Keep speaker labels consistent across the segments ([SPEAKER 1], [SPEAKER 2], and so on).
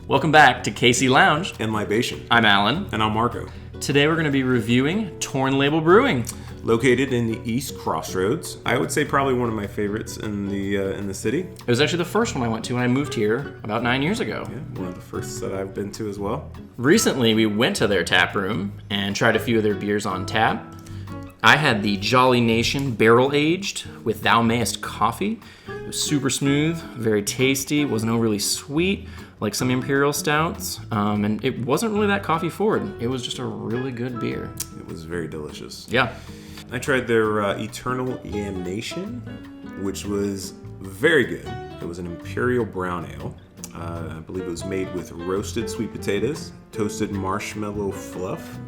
[SPEAKER 1] Welcome back to KC Lounge
[SPEAKER 2] and Libation.
[SPEAKER 1] I'm Alan.
[SPEAKER 2] And I'm Marco.
[SPEAKER 1] Today we're going to be reviewing Torn Label Brewing.
[SPEAKER 2] Located in the East Crossroads. I would say probably one of my favorites in the city.
[SPEAKER 1] It was actually the first one I went to when I moved here about 9 years ago.
[SPEAKER 2] Yeah, one of the first that I've been to as well.
[SPEAKER 1] Recently we went to their tap room and tried a few of their beers on tap. I had the Jolly Nation Barrel Aged with Thou Mayest coffee. It was super smooth, very tasty, wasn't overly sweet like some Imperial Stouts, and it wasn't really that coffee forward. It was just a really good beer.
[SPEAKER 2] It was very delicious.
[SPEAKER 1] Yeah.
[SPEAKER 2] I tried their Eternal Damnation, which was very good. It was an Imperial Brown Ale. I believe it was made with roasted sweet potatoes, toasted marshmallow fluff,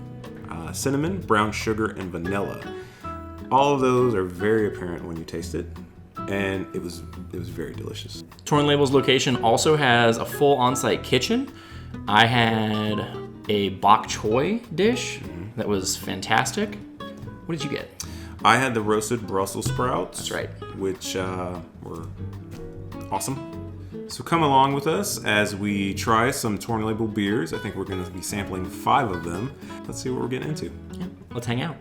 [SPEAKER 2] cinnamon, brown sugar, and vanilla. All of those are very apparent when you taste it, and it was very delicious.
[SPEAKER 1] Torn Label's location also has a full on-site kitchen. I had a bok choy dish that was fantastic. What did you get?
[SPEAKER 2] I had the roasted Brussels sprouts.
[SPEAKER 1] That's right.
[SPEAKER 2] Which were awesome. So come along with us as we try some Torn Label beers. I think we're going to be sampling 5 of them. Let's see what we're getting into.
[SPEAKER 1] Yeah, let's hang out.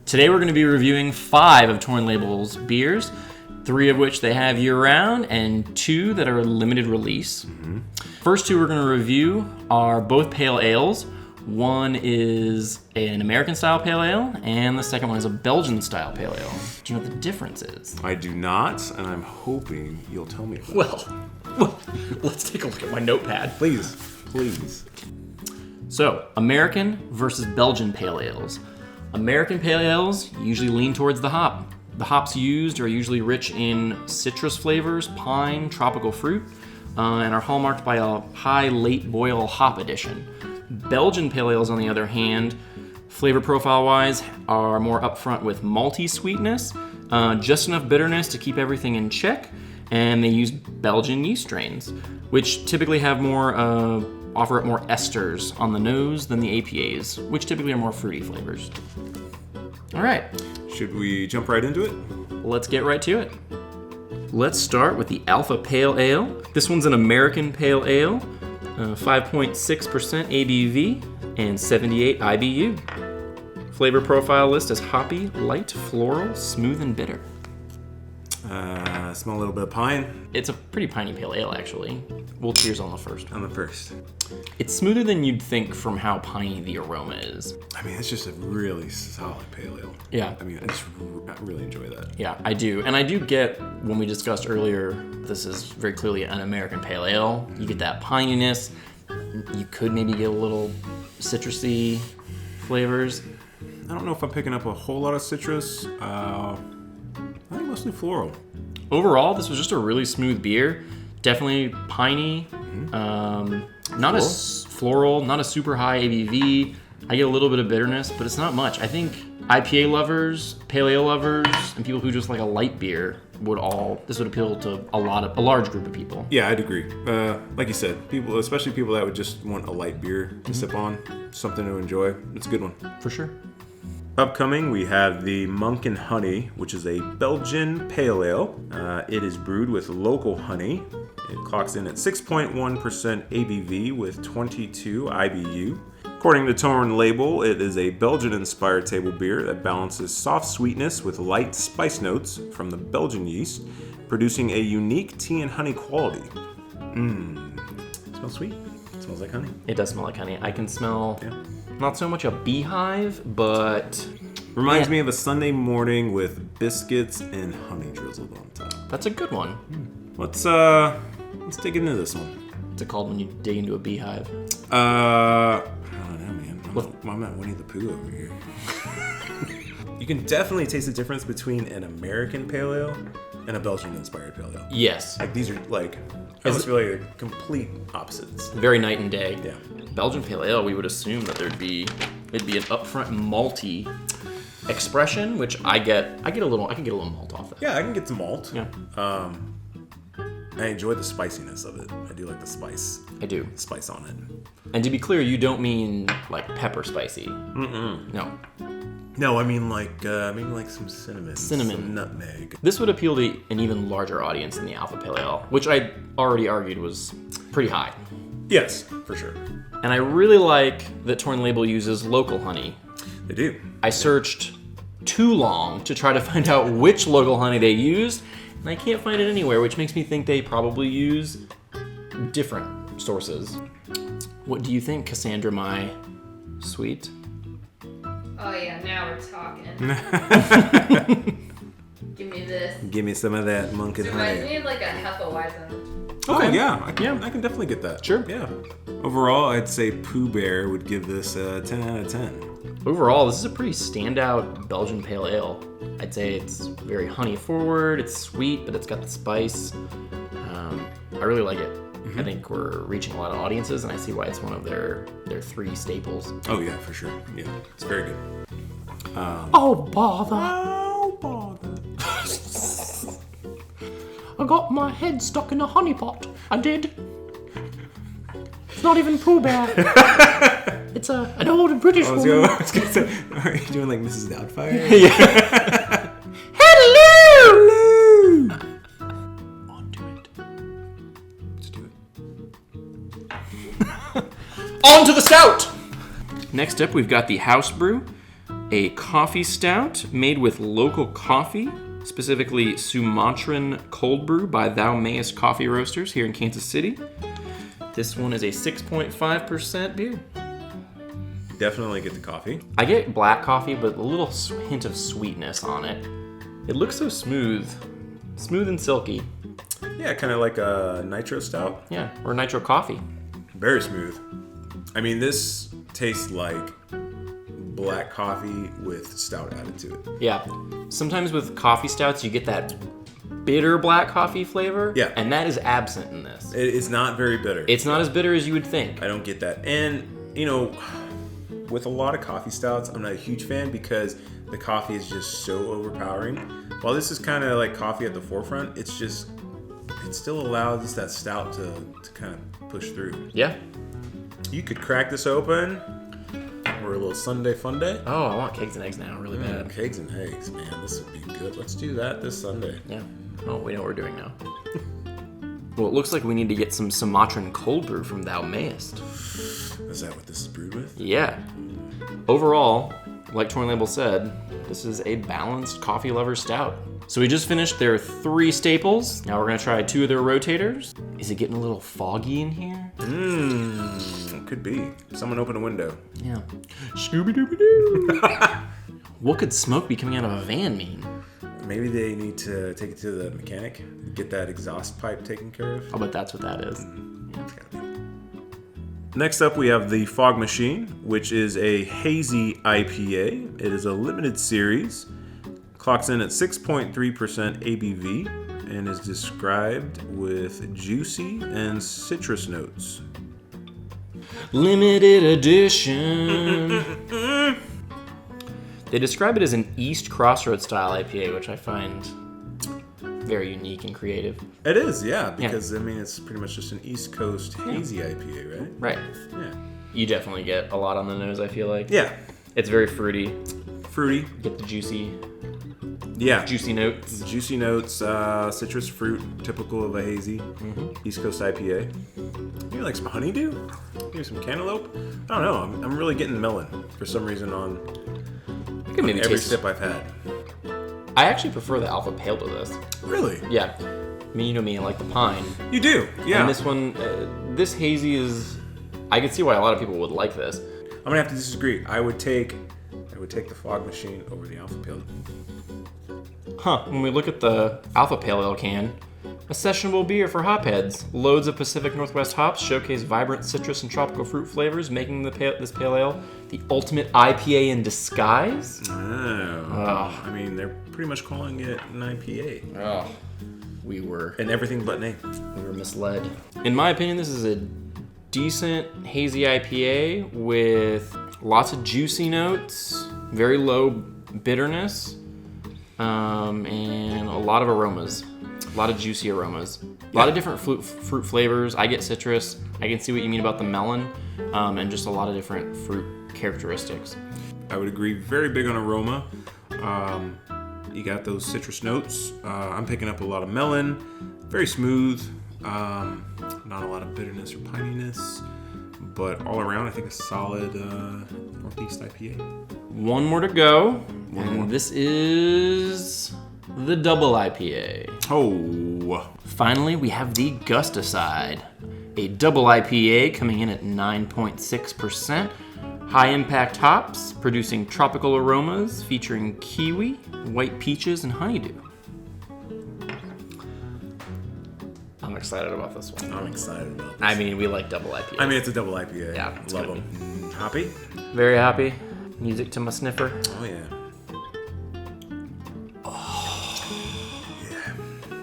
[SPEAKER 1] Today we're going to be reviewing 5 of Torn Label's beers, 3 of which they have year-round, and 2 that are limited release. First 2 we're going to review are both pale ales. One is an American-style pale ale, and the second one is a Belgian-style pale ale. Do you know what the difference is?
[SPEAKER 2] I do not, and I'm hoping you'll tell me about it.
[SPEAKER 1] Well, let's take a look at my notepad.
[SPEAKER 2] Please.
[SPEAKER 1] So, American versus Belgian pale ales. American pale ales usually lean towards the hop. The hops used are usually rich in citrus flavors, pine, tropical fruit, and are hallmarked by a high late boil hop addition. Belgian pale ales, on the other hand, flavor profile-wise, are more upfront with malty sweetness, just enough bitterness to keep everything in check, and they use Belgian yeast strains, which typically have offer up more esters on the nose than the APAs, which typically are more fruity flavors. All right.
[SPEAKER 2] Should we jump right into it?
[SPEAKER 1] Let's get right to it. Let's start with the Alpha Pale Ale. This one's an American Pale Ale, 5.6% ABV and 78 IBU. Flavor profile list is hoppy, light, floral, smooth, and bitter.
[SPEAKER 2] I smell a little bit of pine.
[SPEAKER 1] It's a pretty piney pale ale, actually. We'll cheers on the first.
[SPEAKER 2] On the first.
[SPEAKER 1] It's smoother than you'd think from how piney the aroma is.
[SPEAKER 2] I mean, it's just a really solid pale ale.
[SPEAKER 1] Yeah.
[SPEAKER 2] I mean, I really enjoy that.
[SPEAKER 1] Yeah, I do. And I do get, when we discussed earlier, this is very clearly an American pale ale. You get that pininess. You could maybe get a little citrusy flavors.
[SPEAKER 2] I don't know if I'm picking up a whole lot of citrus. I think mostly floral.
[SPEAKER 1] Overall, this was just a really smooth beer. Definitely piney. Not as floral, not a super high ABV. I get a little bit of bitterness, but it's not much. I think IPA lovers, pale ale lovers, and people who just like a light beer this would appeal to a large group of people.
[SPEAKER 2] Yeah, I'd agree. Like you said, especially people that would just want a light beer to sip on, something to enjoy. It's a good one.
[SPEAKER 1] For sure.
[SPEAKER 2] Upcoming, we have the Monk and Honey, which is a Belgian pale ale. It is brewed with local honey. It clocks in at 6.1% ABV with 22 IBU. According to Torn Label, it is a Belgian-inspired table beer that balances soft sweetness with light spice notes from the Belgian yeast, producing a unique tea and honey quality. It smells sweet. It smells like honey.
[SPEAKER 1] It does smell like honey. I can smell not so much a beehive, but
[SPEAKER 2] reminds me of a Sunday morning with biscuits and honey drizzled on top.
[SPEAKER 1] That's a good one.
[SPEAKER 2] Let's dig into this one.
[SPEAKER 1] What's it called when you dig into a beehive?
[SPEAKER 2] I don't know, man. I'm not Winnie the Pooh over here. You can definitely taste the difference between an American pale ale and a Belgian-inspired pale ale.
[SPEAKER 1] Yes.
[SPEAKER 2] Like, these are, like, I almost feel like they're complete opposites.
[SPEAKER 1] Very night and day.
[SPEAKER 2] Yeah.
[SPEAKER 1] Belgian Pale Ale, we would assume that it'd be an upfront malty expression, which I can get a little malt off that.
[SPEAKER 2] Yeah, I can get some malt.
[SPEAKER 1] Yeah.
[SPEAKER 2] I enjoy the spiciness of it. I do like the spice.
[SPEAKER 1] I do.
[SPEAKER 2] Spice on it.
[SPEAKER 1] And to be clear, you don't mean like pepper spicy. No.
[SPEAKER 2] No, I mean like some cinnamon. Some nutmeg.
[SPEAKER 1] This would appeal to an even larger audience than the Alpha Pale Ale, which I already argued was pretty high.
[SPEAKER 2] Yes, for sure.
[SPEAKER 1] And I really like that Torn Label uses local honey.
[SPEAKER 2] They do.
[SPEAKER 1] I searched too long to try to find out which local honey they used, and I can't find it anywhere, which makes me think they probably use different sources. What do you think, Cassandra, my sweet?
[SPEAKER 3] Oh yeah, now we're talking. Give me this.
[SPEAKER 2] Give me some of that Monk and
[SPEAKER 3] It
[SPEAKER 2] honey.
[SPEAKER 3] reminds me of like a Hefeweizen.
[SPEAKER 2] Oh yeah, I can definitely get that.
[SPEAKER 1] Sure.
[SPEAKER 2] Yeah. Overall, I'd say Pooh Bear would give this a 10 out of 10.
[SPEAKER 1] Overall, this is a pretty standout Belgian Pale Ale. I'd say it's very honey forward, it's sweet, but it's got the spice. I really like it. I think we're reaching a lot of audiences, and I see why it's one of their 3 staples.
[SPEAKER 2] Oh yeah, for sure. Yeah, it's very good.
[SPEAKER 1] Oh, bother.
[SPEAKER 2] Oh bother.
[SPEAKER 1] I got my head stuck in a honey pot. I did. It's not even Pooh Bear. It's an old British woman.
[SPEAKER 2] I was gonna say, are you doing like Mrs. Doubtfire?
[SPEAKER 1] Yeah. Hello! On to it.
[SPEAKER 2] Let's do it.
[SPEAKER 1] On to the stout! Next up, we've got the House Brew, a coffee stout made with local coffee, specifically Sumatran cold brew by Thou Mayest Coffee Roasters here in Kansas City. This one is a 6.5% beer.
[SPEAKER 2] Definitely get the coffee.
[SPEAKER 1] I get black coffee, but a little hint of sweetness on it. It looks so smooth and silky.
[SPEAKER 2] Yeah, kind of like a nitro stout.
[SPEAKER 1] Yeah, or nitro coffee.
[SPEAKER 2] Very smooth. I mean, this tastes like black coffee with stout added to it.
[SPEAKER 1] Yeah. Sometimes with coffee stouts, you get that bitter black coffee flavor.
[SPEAKER 2] Yeah.
[SPEAKER 1] And that is absent in this.
[SPEAKER 2] It's not very bitter.
[SPEAKER 1] It's not as bitter as you would think.
[SPEAKER 2] I don't get that. And, you know, with a lot of coffee stouts, I'm not a huge fan because the coffee is just so overpowering. While this is kind of like coffee at the forefront, it still allows that stout to kind of push through.
[SPEAKER 1] Yeah.
[SPEAKER 2] You could crack this open for a little Sunday fun day.
[SPEAKER 1] Oh, I want cakes and eggs now, really bad.
[SPEAKER 2] Eggs and eggs, man. This would be good. Let's do that this Sunday.
[SPEAKER 1] Yeah. Oh, we know what we're doing now. Well, it looks like we need to get some Sumatran cold brew from Thou Mayest.
[SPEAKER 2] Is that what this is brewed with?
[SPEAKER 1] Yeah. Overall, like Torn Label said, this is a balanced coffee lover stout. So we just finished their 3 staples. Now we're gonna try 2 of their rotators. Is it getting a little foggy in here?
[SPEAKER 2] Could be. Someone open a window.
[SPEAKER 1] Yeah. Scooby-Dooby-Doo. What could smoke be coming out of a van mean?
[SPEAKER 2] Maybe they need to take it to the mechanic, get that exhaust pipe taken care of.
[SPEAKER 1] I'll bet that's what that is.
[SPEAKER 2] It's gotta be. Next up, we have the Fog Machine, which is a hazy IPA. It is a limited series, clocks in at 6.3% ABV, and is described with juicy and citrus notes.
[SPEAKER 1] Limited edition. They describe it as an East Crossroads style IPA, which I find very unique and creative.
[SPEAKER 2] It is, yeah, because I mean it's pretty much just an East Coast hazy IPA, right?
[SPEAKER 1] Right.
[SPEAKER 2] Yeah.
[SPEAKER 1] You definitely get a lot on the nose, I feel like.
[SPEAKER 2] Yeah.
[SPEAKER 1] It's very fruity.
[SPEAKER 2] Fruity.
[SPEAKER 1] Get the juicy notes.
[SPEAKER 2] Juicy notes, citrus fruit, typical of a hazy East Coast IPA. Maybe like some honeydew? Maybe some cantaloupe? I don't know. I'm really getting melon for some reason on
[SPEAKER 1] I can maybe
[SPEAKER 2] every
[SPEAKER 1] taste
[SPEAKER 2] sip I've had.
[SPEAKER 1] I actually prefer the Alpha Pale to this.
[SPEAKER 2] Really?
[SPEAKER 1] Yeah. I mean, you know me, I like the pine.
[SPEAKER 2] You do, yeah.
[SPEAKER 1] And this one, this hazy is... I can see why a lot of people would like this.
[SPEAKER 2] I'm gonna have to disagree. I would take the Fog Machine over the Alpha Pale.
[SPEAKER 1] Huh, when we look at the Alpha Pale Ale can, a sessionable beer for hopheads. Loads of Pacific Northwest hops showcase vibrant citrus and tropical fruit flavors, making this pale ale the ultimate IPA in disguise.
[SPEAKER 2] Oh. I mean, they're pretty much calling it an IPA.
[SPEAKER 1] Oh. we were
[SPEAKER 2] And everything but name.
[SPEAKER 1] misled. In my opinion, this is a decent hazy IPA with lots of juicy notes, very low bitterness, and a lot of aromas. A lot of juicy aromas. A lot of different fruit flavors. I get citrus. I can see what you mean about the melon, and just a lot of different fruit characteristics.
[SPEAKER 2] I would agree. Very big on aroma. You got those citrus notes. I'm picking up a lot of melon. Very smooth. Not a lot of bitterness or pininess. But all around, I think a solid Northeast IPA.
[SPEAKER 1] One more to go. This is the double IPA.
[SPEAKER 2] Oh.
[SPEAKER 1] Finally, we have the Gustucide, a double IPA coming in at 9.6%. High impact hops, producing tropical aromas featuring kiwi, white peaches, and honeydew. I'm excited about this one.
[SPEAKER 2] I'm excited about this.
[SPEAKER 1] I mean, we like double IPA.
[SPEAKER 2] I mean, it's a double IPA.
[SPEAKER 1] Yeah, it's
[SPEAKER 2] Love
[SPEAKER 1] gonna
[SPEAKER 2] them. Hoppy?
[SPEAKER 1] Very happy. Music to my sniffer.
[SPEAKER 2] Oh, yeah. Yeah.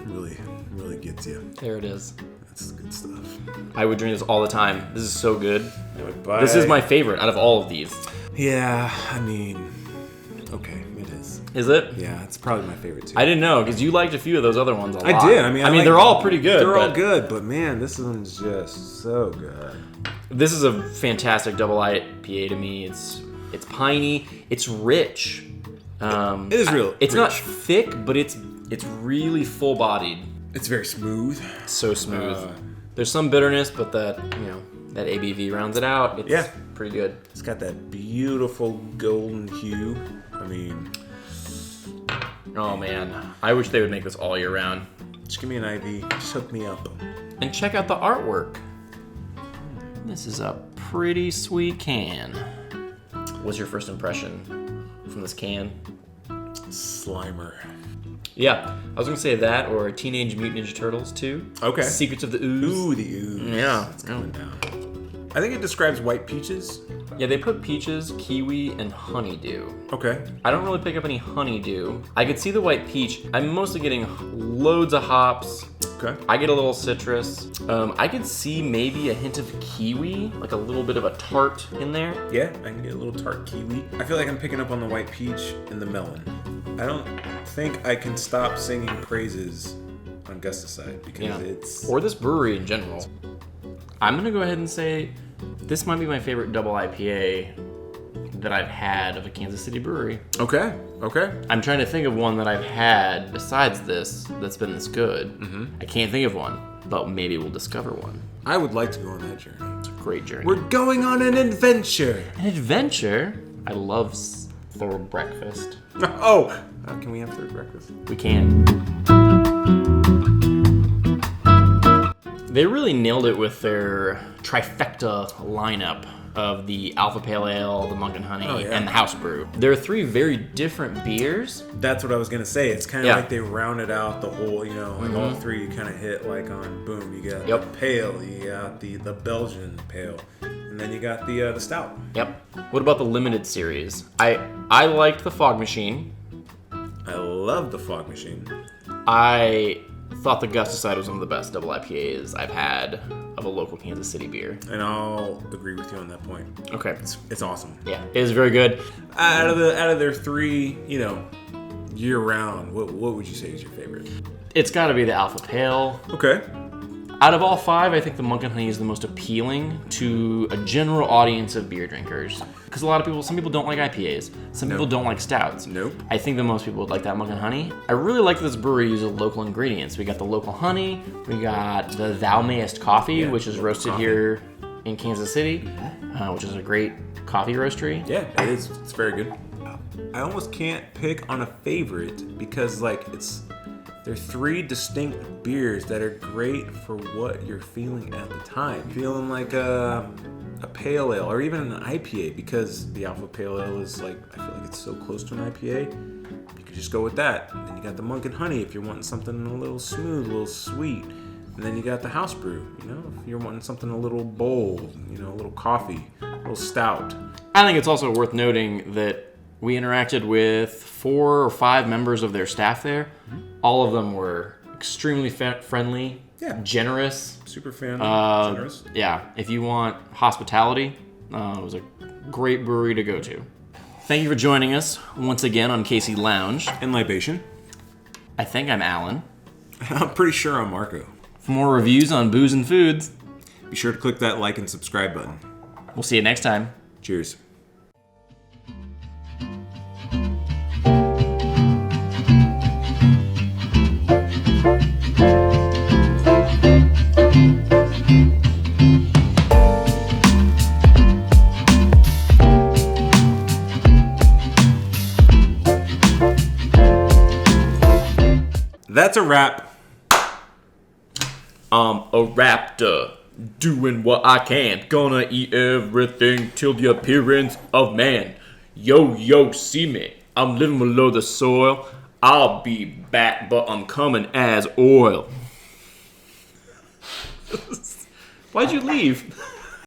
[SPEAKER 2] Really gets you.
[SPEAKER 1] There it is.
[SPEAKER 2] That's good stuff.
[SPEAKER 1] I would drink this all the time. This is so good.
[SPEAKER 2] I would buy...
[SPEAKER 1] This is my favorite out of all of these.
[SPEAKER 2] Yeah, I mean... Okay, it is.
[SPEAKER 1] Is it?
[SPEAKER 2] Yeah, it's probably my favorite, too.
[SPEAKER 1] I didn't know, because you liked a few of those other ones a lot.
[SPEAKER 2] I did. I mean,
[SPEAKER 1] they're all pretty good.
[SPEAKER 2] They're all good, but man, this one's just so good.
[SPEAKER 1] This is a fantastic double IPA to me. It's piney. It's rich.
[SPEAKER 2] It is real.
[SPEAKER 1] It's not
[SPEAKER 2] rich.
[SPEAKER 1] thick, but it's really full bodied.
[SPEAKER 2] It's very smooth.
[SPEAKER 1] So smooth. There's some bitterness, but that ABV rounds it out. It's pretty good.
[SPEAKER 2] It's got that beautiful golden hue. I mean,
[SPEAKER 1] oh man, I wish they would make this all year round.
[SPEAKER 2] just give me an IV. Just hook me up.
[SPEAKER 1] And check out the artwork. This is a pretty sweet can. What's your first impression from this can?
[SPEAKER 2] Slimer.
[SPEAKER 1] Yeah, I was gonna say that or Teenage Mutant Ninja Turtles 2.
[SPEAKER 2] Okay.
[SPEAKER 1] Secrets of the Ooze.
[SPEAKER 2] Ooh, the ooze.
[SPEAKER 1] Yeah.
[SPEAKER 2] It's coming down. I think it describes white peaches.
[SPEAKER 1] Yeah, they put peaches, kiwi, and honeydew.
[SPEAKER 2] Okay.
[SPEAKER 1] I don't really pick up any honeydew. I could see the white peach. I'm mostly getting loads of hops.
[SPEAKER 2] Okay.
[SPEAKER 1] I get a little citrus. I could see maybe a hint of kiwi, like a little bit of a tart in there.
[SPEAKER 2] Yeah, I can get a little tart kiwi. I feel like I'm picking up on the white peach and the melon. I don't think I can stop singing praises on Gustucide because it's...
[SPEAKER 1] Or this brewery in general. I'm gonna go ahead and say this might be my favorite double IPA that I've had of a Kansas City brewery.
[SPEAKER 2] Okay.
[SPEAKER 1] I'm trying to think of one that I've had besides this that's been this good. I can't think of one, but maybe we'll discover one.
[SPEAKER 2] I would like to go on that journey.
[SPEAKER 1] It's a great journey.
[SPEAKER 2] We're going on an adventure.
[SPEAKER 1] An adventure? I love third breakfast.
[SPEAKER 2] Oh, can we have third breakfast?
[SPEAKER 1] We can. They really nailed it with their trifecta lineup of the Alpha Pale Ale, the Monk and Honey, and the House Brew. There are three very different beers.
[SPEAKER 2] That's what I was gonna say. It's kind of like they rounded out the whole, like all three you kind of hit like on boom. You got the pale, you got the Belgian pale, and then you got the stout.
[SPEAKER 1] Yep. What about the limited series? I liked the Fog Machine.
[SPEAKER 2] I love the Fog Machine.
[SPEAKER 1] I thought the Gustucide was one of the best double IPAs I've had of a local Kansas City beer.
[SPEAKER 2] And I'll agree with you on that point.
[SPEAKER 1] Okay.
[SPEAKER 2] It's awesome.
[SPEAKER 1] Yeah, it is very good.
[SPEAKER 2] Out of their three, year round, what would you say is your favorite?
[SPEAKER 1] It's got to be the Alpha Pale.
[SPEAKER 2] Okay.
[SPEAKER 1] Out of all five, I think the Monk and Honey is the most appealing to a general audience of beer drinkers. Because some people don't like IPAs. Some people don't like stouts.
[SPEAKER 2] Nope.
[SPEAKER 1] I think that most people would like that Monk and Honey. I really like this brewery uses local ingredients. We got the local honey. We got the Thou Mayest coffee, which is roasted here in Kansas City, which is a great coffee roastery.
[SPEAKER 2] Yeah, it is. It's very good. I almost can't pick on a favorite because they're three distinct beers that are great for what you're feeling at the time. Feeling like a pale ale or even an IPA because the Alpha Pale Ale is I feel like it's so close to an IPA. You could just go with that. And then you got the Monk and Honey if you're wanting something a little smooth, a little sweet. And then you got the House Brew, if you're wanting something a little bold, a little coffee, a little stout.
[SPEAKER 1] I think it's also worth noting that we interacted with 4 or 5 members of their staff there. All of them were extremely friendly,
[SPEAKER 2] Yeah.
[SPEAKER 1] generous.
[SPEAKER 2] Super fan. Generous.
[SPEAKER 1] Yeah, if you want hospitality, it was a great brewery to go to. Thank you for joining us once again on KC Lounge.
[SPEAKER 2] And libation.
[SPEAKER 1] I think I'm Alan.
[SPEAKER 2] I'm pretty sure I'm Marco.
[SPEAKER 1] For more reviews on booze and foods,
[SPEAKER 2] Be sure to click that like and subscribe button.
[SPEAKER 1] we'll see you next time.
[SPEAKER 2] Cheers. That's a wrap.
[SPEAKER 1] I'm a raptor, doing what I can. Gonna eat everything till the appearance of man. Yo, see me. I'm living below the soil. I'll be back, but I'm coming as oil. Why'd you leave?